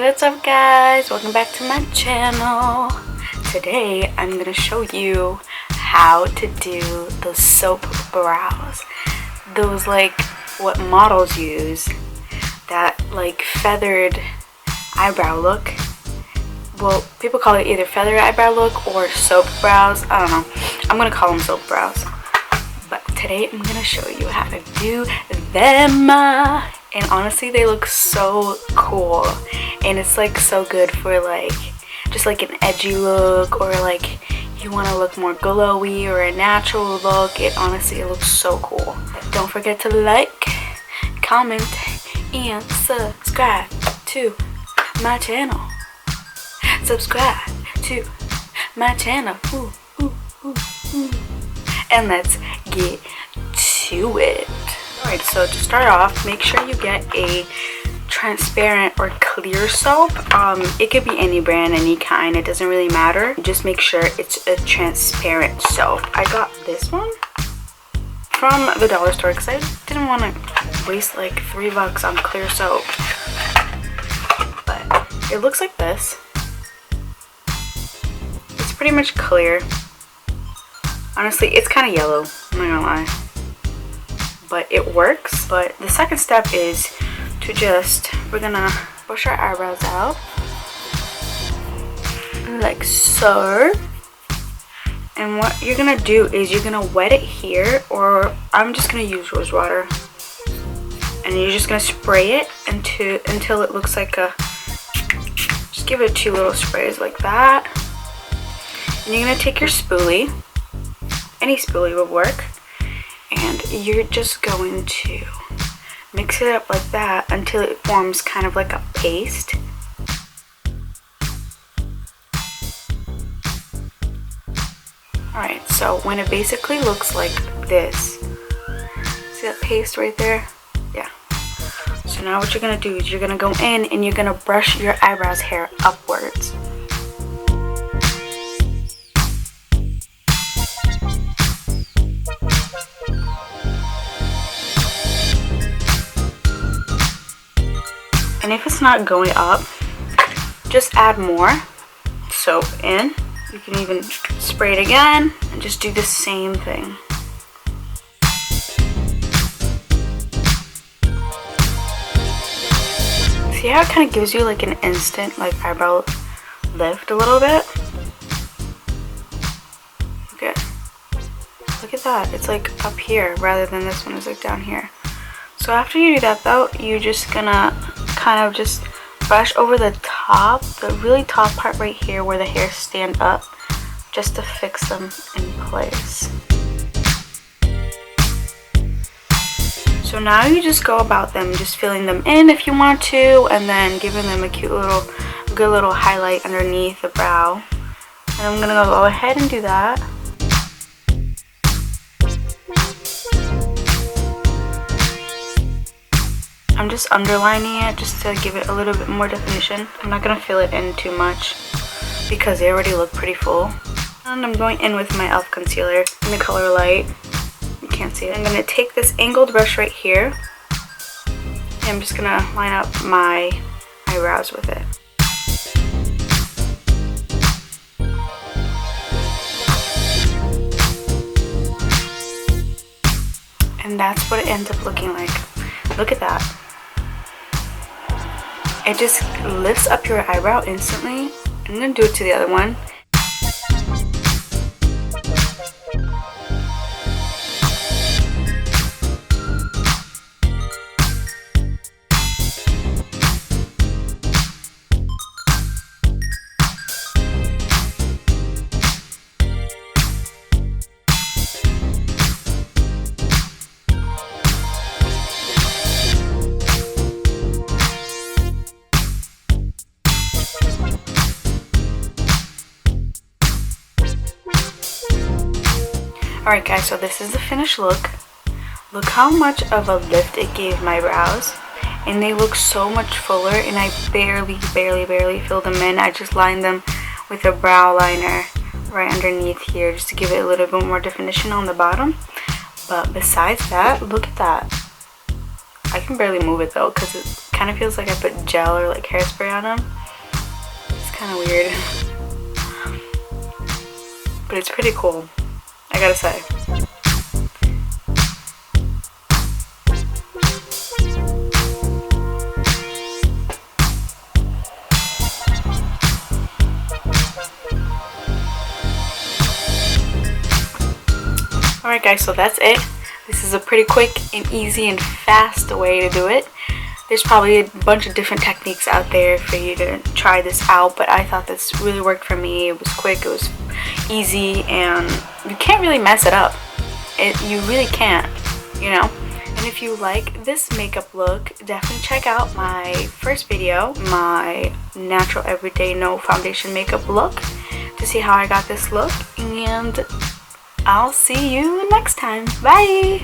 what's up guys? Welcome back to my channel. Today I'm gonna show you how to do those soap brows. Those like what models use. That like feathered eyebrow look. Well, people call it either feathered eyebrow look or soap brows. I don't know. I'm gonna call them soap brows. But today I'm gonna show you how to do them. And honestly, they look so cool. And it's like so good for like just like an edgy look, or like you want to look more glowy or a natural look. It honestly looks so cool. Don't forget to like, comment, and subscribe to my channel. Subscribe to my channel. Ooh, ooh, ooh, ooh. And let's get to it. Alright, so to start off, make sure you get a transparent or clear soap. It could be any brand, any kind, it doesn't really matter. Just make sure it's a transparent soap. I got this one from the dollar store because I didn't want to waste like $3 on clear soap. But it looks like this. It's pretty much clear. Honestly, it's kind of yellow, I'm not gonna lie. But it works. But the second step is to we're gonna brush our eyebrows out like so. And what you're gonna do is you're gonna wet it here, or I'm just gonna use rose water, and you're just gonna spray it until it looks like a, just give it 2 little sprays like that. And you're gonna take your spoolie, any spoolie would work, and you're just going to mix it up like that until it forms kind of like a paste. Alright, so when it basically looks like this, see that paste right there? Yeah. So now what you're going to do is you're going to go in and you're going to brush your eyebrows hair upwards. And if it's not going up, just add more soap in. You can even spray it again and just do the same thing. See how it kind of gives you like an instant like eyebrow lift a little bit? Okay. Look at that. It's like up here rather than this one is like down here. So after you do that though, you're just gonna kind of just brush over the top, the really top part right here where the hairs stand up, just to fix them in place. So now you just go about them, just filling them in if you want to, and then giving them a good little highlight underneath the brow. And I'm gonna go ahead and do that. I'm just underlining it just to give it a little bit more definition. I'm not going to fill it in too much because they already look pretty full. And I'm going in with my e.l.f. concealer in the color Light. You can't see it. I'm going to take this angled brush right here, and I'm just going to line up my eyebrows with it. And that's what it ends up looking like. Look at that. It just lifts up your eyebrow instantly. I'm going to do it to the other one. Alright guys, so this is the finished look. Look how much of a lift it gave my brows. And they look so much fuller, and I barely filled them in. I just lined them with a brow liner right underneath here just to give it a little bit more definition on the bottom. But besides that, look at that. I can barely move it though because it kind kind of feels like I put gel or like hairspray on them. It's kind of weird. But it's pretty cool, I gotta say. Alright guys, so that's it. This is a pretty quick and easy and fast way to do it. There's probably a bunch of different techniques out there for you to try this out, but I thought this really worked for me. It was quick, it was easy, and you can't really mess it up. You really can't, you know? And if you like this makeup look, definitely check out my first video, my natural everyday no foundation makeup look, to see how I got this look. And I'll see you next time. Bye!